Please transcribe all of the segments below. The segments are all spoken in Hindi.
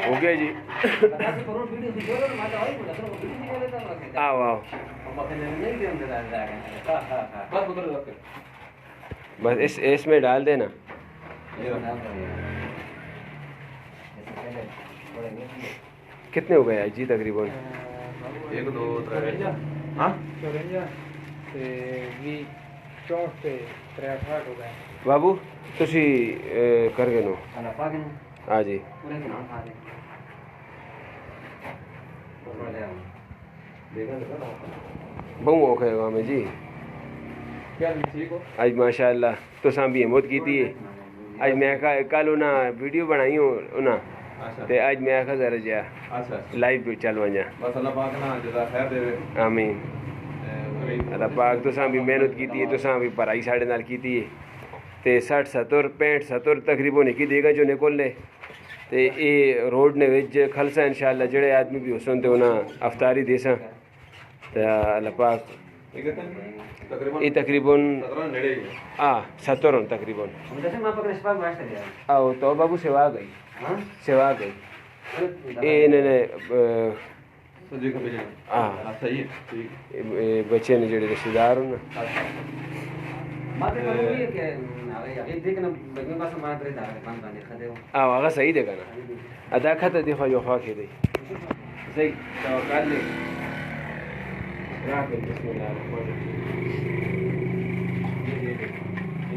हो गया जी। आओ आओ बस इसमें डाल देना। कितने हो गए आज जी तकरीबन? 1 2 3 हाँ 64 हो गए बाबू तुसी कर गए नो। हाँ जी बहु औखे में जी। आज माशाअल्लाह तुसां भी हिम्मत की थी। आज मैं कल उन्हें वीडियो बनाई उन्हें ते आज मैं आखा जरा जा लाइव चल वजा। बस अल्लाह पाक ना जज़ा खैर देवे। आमीन। अल्लाह पाक तुसां भी मेहनत की थी, तुसां भी पढ़ाई साढ़े नाल की थी ते 60 70 65 70 तकरीबन एक ही देगा जो निकले ते ये रोड ने विच खलसा इंशाअल्लाह जेड़े आदमी भी हुसन ते उन्हें अफ्तारी देसा ते अल्लाह पाक ये तकरीबन 70 तकरीबन। आओ तो बाबू सेवा गई ये इन्होंने बच्चे ने जेड़े रिश्तेदार हो ना आओ आगा सही देगा ना अदा खाता देखो जो खा के दे सही तो कर ले रात में बिस्मिल्लाह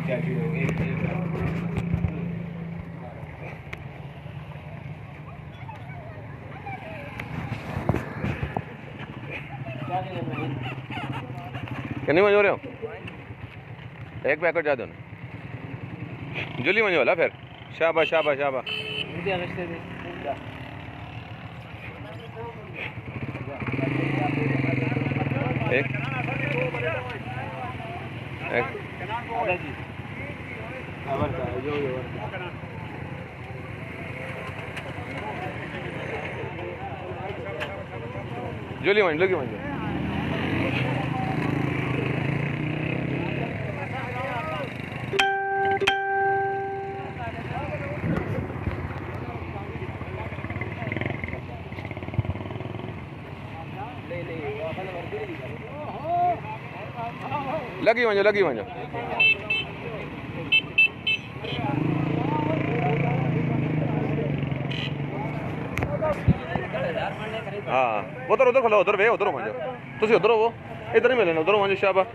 क्या चीज हो गई। कितनी मंजो रहे हो? एक पैकेट जा दो ना जल्दी मंजो वाला फिर शाबाश शाबाश शाबाश। एक एक जल्दी मंजो लगी वञो हाँ उधर खलो उधर वे उधर वञो तुसी उधर हो इधर ही मिलना उधर वञो शाबाश।